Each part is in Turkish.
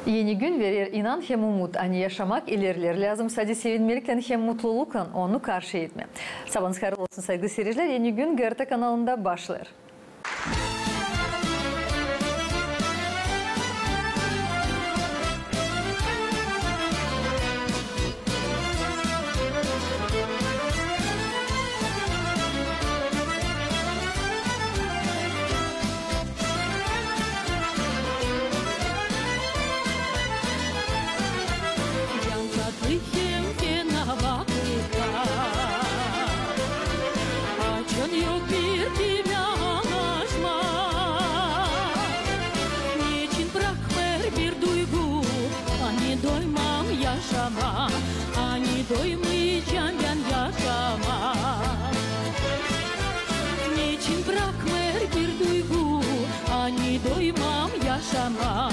Yeni gün verir inan hem umut. Hani yaşamak ilerler lazım. Sadece sevinmelikten hem mutlulukla onu karşı etme. Sabahınız hayırlı olsun saygılı seyirciler. Yeni gün GRT kanalında başlar. Ani doymayacağım ben yaşama. Niçin bırakmır bir duygu? Ani doymam yaşama.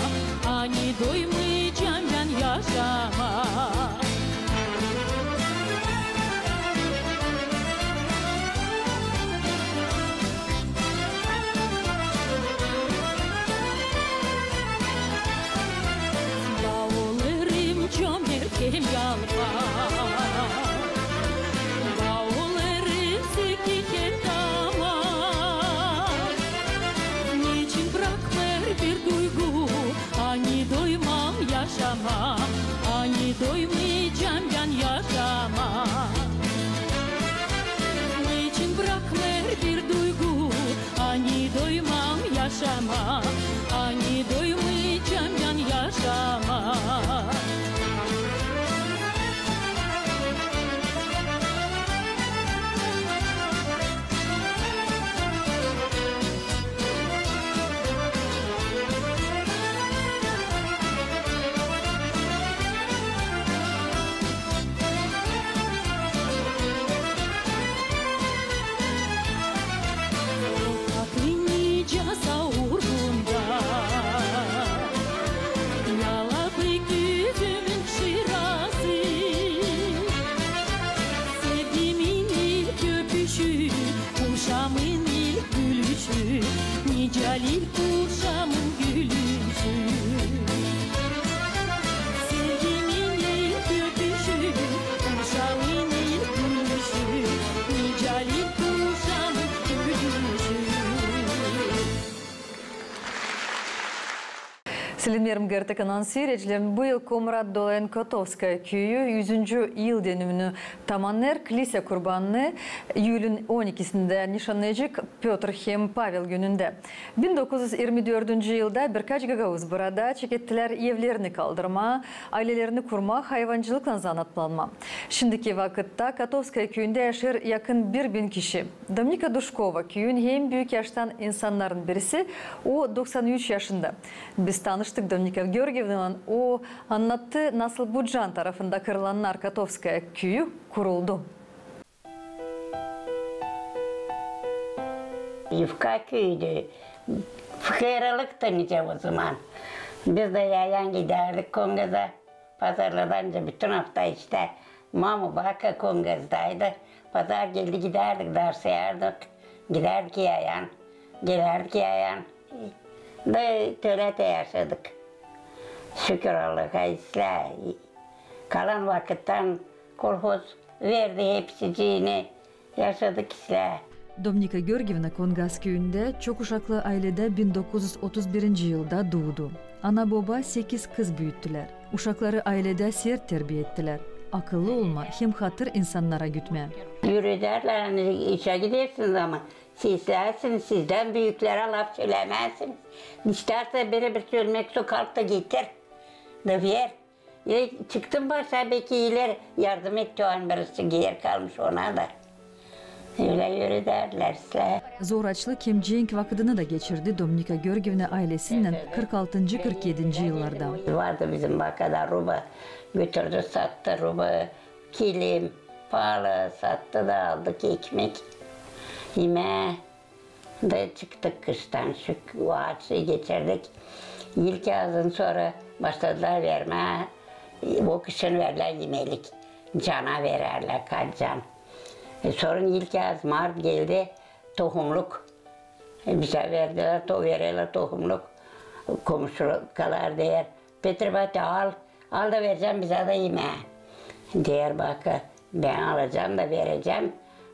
Ani doymayacağım ben yaşama. Kim yalvar, bağlarım sekiken damar. Niçin bırakmır bir duygu? Ani doymam yaşama. Ani doymayacağım ben yaşama. Niçin bırakmır bir duygu? Ani doymam yaşama. Ani doymayacağım ben yaşama. Kuşamın ilk gülüşü, nicalil kuşamın gülüşü. Sevgimin ilk öpüşü, kuşamın ilk gülüşü, nicalil kuşamın gülüşü. Selimlerim GRT kanalının seyircilerin bu yıl Komrat Dolayan Kotovskaya köyü 100. yıl dönümünü tamamlar. Kilise kurbanını Eylül'ün 12'sinde nişanlayacak Piotr hem Pavel gününde. 1924 yılda birkaç gagavuz burada çekettiler evlerini kaldırma, ailelerini kurma, hayvancılıkla zanatlanma. Şimdiki vakitte Kotovskaya köyünde yaşar yakın 1000 kişi. Dominika Dushkova köyün en büyük yaştan insanların birisi. O 93 yaşında. Biz tanıştık Dominika Georgievna'nın. O anlattı nasıl Budjan tarafında kırılan Kotovskaya köyü kuruldu. Yufka köyüydü. Fıkıralıktı nice o zaman. Biz de yayan giderdik Kongaz'a. Pazarlardanca bütün hafta işte Mamu Baka Kongaz'daydı. Pazar geldi giderdik, ders yerdik. Giderdik yayan. Giderdik yayan. Da tölete yaşadık. Şükür Allah'a islah. Kalan vakitten kolhoz verdi hepsiciğini. Yaşadık islah. Dominika Georgievna Kongaz köyünde çok uşaklı ailede 1931 yılda doğdu. Ana baba 8 kız büyüttüler. Uşakları ailede sert terbiye ettiler. Akıllı olma, hem hatır insanlara gütme. Yürü derler, hani işe gidersiniz ama sizlersiniz, sizden büyüklere laf söylemezsiniz. İsterse biri bir söylemek su kalk da getir, da ver. Çıktım başa bekiler, yardım etti o an birisi giyer kalmış ona da. Öyle yürü derler size. Zoraçlı kemciyenk vakıdını da geçirdi Dominika Georgievna ailesinden 46-47 yıllarda. Vardı bizim bakada ruba, götürdü sattı ruba, kilim, pahalı sattı da aldık ekmek. Yeme da çıktık kıştan şu ağaçı geçirdik. İlk yazın sonra başladılar verme, o kışın verirler yemelik, cana verirler kaç can. Sonra ilk yaz Mart geldi, tohumluk. Bize verdiler, verirler tohumluk. Komşular değer, Petrobati al da vereceğim bize de yemeğe. Diyarbakır, ben alacağım da vereceğim.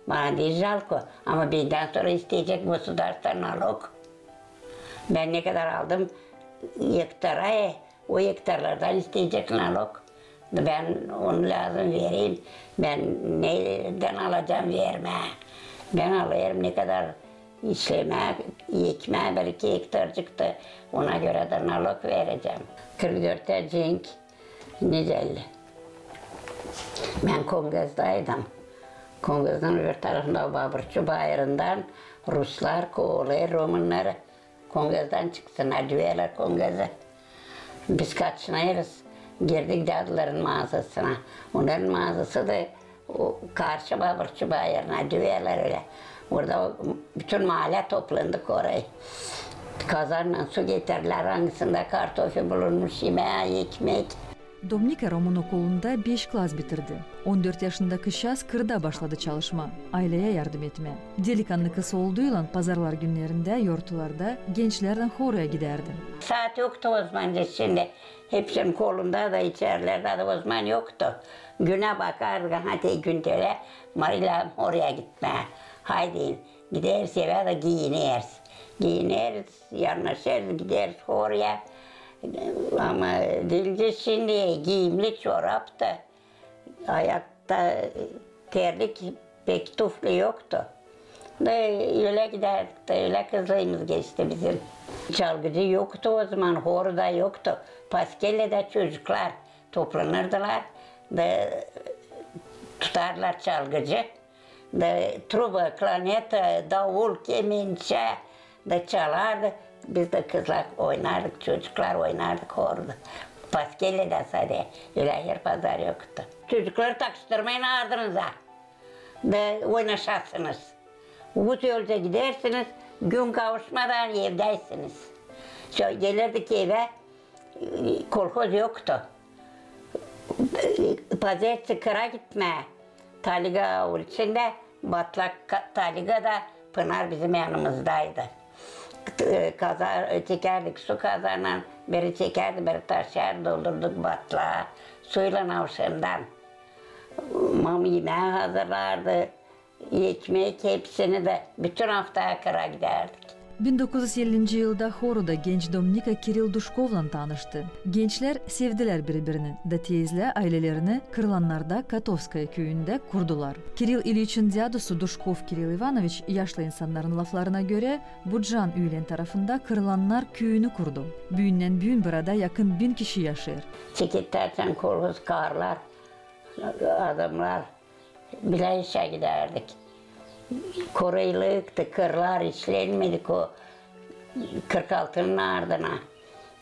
Bana değil жалко. Ama benden sonra isteyecek gосударство налог. Ben ne kadar aldım hektara, o hektarlardan isteyecek налог. Ben onu lazım vereyim. Ben neyden alacağım verme. Ben alayım ne kadar işleme, ekme belki hektarcıktı. Ona göre de налог vereceğim. 44'te cenk necelli. Ben Kongaz'daydım. Kongaz'ın öbür tarafında Babırçı Bayırı'ndan Ruslar, Koğullar, Romanlar Kongaz'dan çıksınlar, düğerler Kongaz'a. Biz kaçınıyoruz. Girdik dadıların mağazasına. Onların mağazası da o karşı Babırçı Bayırı'na düğerler öyle. Orada bütün mahalle toplandık oraya. Kazanla su getirdiler, hangisinde kartofu bulunmuş, yemeğe, ekmek. Dominika Roman okulunda 5 klas bitirdi. 14 yaşındaki şahs kırda başladı çalışma, aileye yardım etme. Delikanlı kız olduğuyla pazarlar günlerinde, yortularda gençlerden horoya giderdi. Saat yoktu o zaman şimdi. Hepsinin kolunda da içerilerde de o zaman yoktu. Güne bakardık, hadi gündele Marila oraya gitme. Haydi gideriz eve de giyiniriz. Giyiniriz, yarnaşırız, gideriz oraya. Ama dilce şimdi giyimli çorap da ayakta terlik pek tuflu yoktu. Da öyle giderdik de öyle kızlığımız geçti bizim. Çalgıcı yoktu o zaman, hor da yoktu. Paskelle'de çocuklar toplanırdılar da tutarlar çalgıcı. Da truba, klarnet, davul, kemençe da çalardı. Biz de kızlar oynardık, çocuklar oynardık orada. Paskelle'de sadece, öyle yer pazar yoktu. Çocukları takıştırmayın ardınıza da oynaşarsınız. Bu yolda gidersiniz, gün kavuşmadan evdeysiniz. Şöyle gelirdik eve, kolhoz yoktu. Pazartesi kıra gitme. Taliga ulçinde, Batlak Taliga'da Pınar bizim yanımızdaydı. Kazar çekerdik, su kazanla beri çekerdi, beri taşar doldurduk batlağa, suyla avşından. Mam yemeği hazırlardı, ekmek hepsini de bütün hafta kıra giderdik. 1950 yılda Horo'da genç Dominika Kiril Duşkov'la tanıştı. Gençler sevdiler birbirini. Da tezle ailelerini Kırılanlar'da Katovskaya köyünde kurdular. Kiril İliç'in diadosu Duşkov Kiril Ivanoviç yaşlı insanların laflarına göre Budjan Üylen tarafında Kırılanlar köyünü kurdu. Büyünden büyün burada yakın 1000 kişi yaşıyor. Çekitlerden kolhoz karlar, adamlar bile işe giderdik. Koruyluktı, kırlar işlenmedik o 46'nın ardına.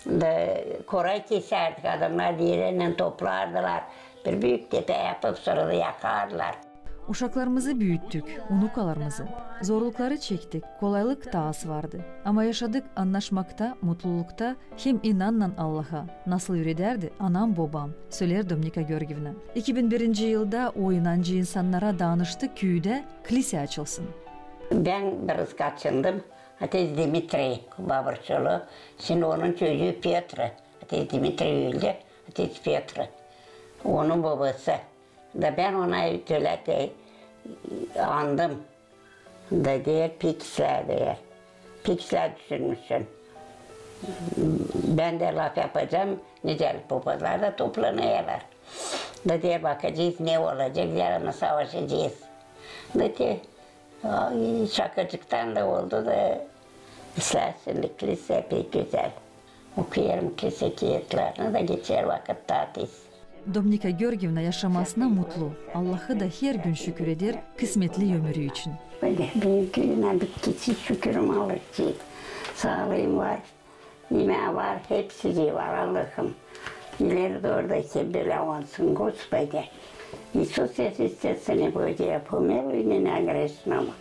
Da koray keserdik, adamlar diğerinden toplardılar. Bir büyük tete yapıp sonra da yakardılar. Uşaklarımızı büyüttük, unukalarımızı. Zorlukları çektik, kolaylık da az vardı. Ama yaşadık anlaşmakta, mutlulukta, hem inanla Allah'a. Nasıl ürederdi anam babam, söyler Dominika Georgievna. 2001 yılda o inancı insanlara danıştı, köyde kilise açılsın. Ben biraz kaçındım. Ateş Dimitri Babırçoğlu. Şimdi onun çocuğu Piotr. Ateş Dimitri öldü, Ateş Piotr. Onun babası. Da ben ona öyle andım. Da diğer piksler diğer. Piksler düşünmüşsün. Ben de laf yapacağım. Nicel babalar da toplanıyorlar. Da diğer bakacağız ne olacak, yarına savaşacağız. Da diğer şakacıktan da oldu da İslasınlık lise pek güzel. Okuyorum lise kıyıtlarına da geçer vakit tatil. Dominika Georgievna yaşamasına mutlu. Allah'ı da her gün şükür eder kısmetli ömrü için. Böyle büyüklüğüne bitkisi şükürüm Allah'ım. Sağlığım var, yemeği var, hepsi var Allah'ım. İleride oradaki bile olsun Господи. Иисус, естественно, Божья, помилуй меня грешного.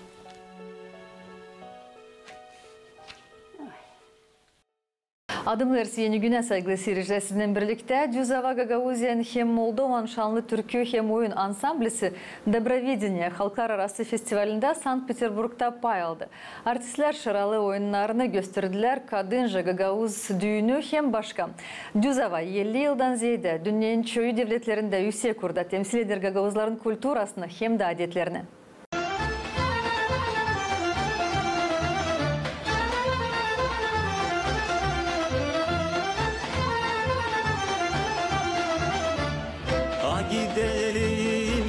Adımlarız yeni güne saygılı seyirciler, sizinle birlikte Düzava Gagauziyan hem Moldovan şanlı türkü hem oyun ansamblisi Dobrovedение Halklararası Festivalinde Sankt-Peterburg'da pay aldı. Artistler şaralı oyunlarını gösterdiler, kadınca Gagauz düğünü hem başka. Düzava 50 yıldan ziyade dünyanın çoğu devletlerinde yüksek kurda temsil eder Gagauzların kulturasını hem de adetlerini.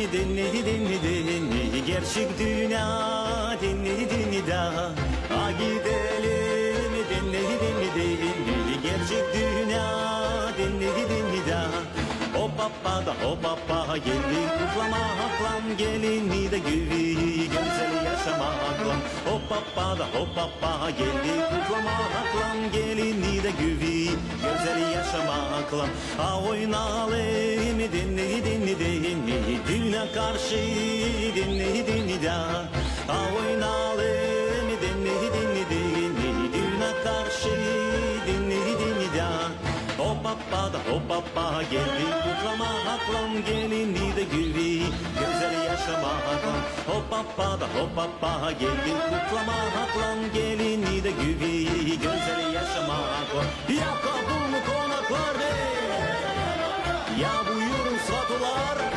Gidelim dinli gerçek dünya dinli da. Gidelim dinli gerçek dünya dinli da. O papa geldi kutlamaklam gelini de güzel yaşamaklam. O papa geldi kutlamaklam gelini de güzel yaşamaklam. Oynalım dinli düğüne karşı dinli da. Oynalım dinli düğüne karşı dinli da. O papa geldi kutlamaklam gelini de güzel yaşamaklam. O papa geldi kutlamaklam gelini de güzel yaşamaklam. Ya kabul mu konaklar be? Ya buyurun satular.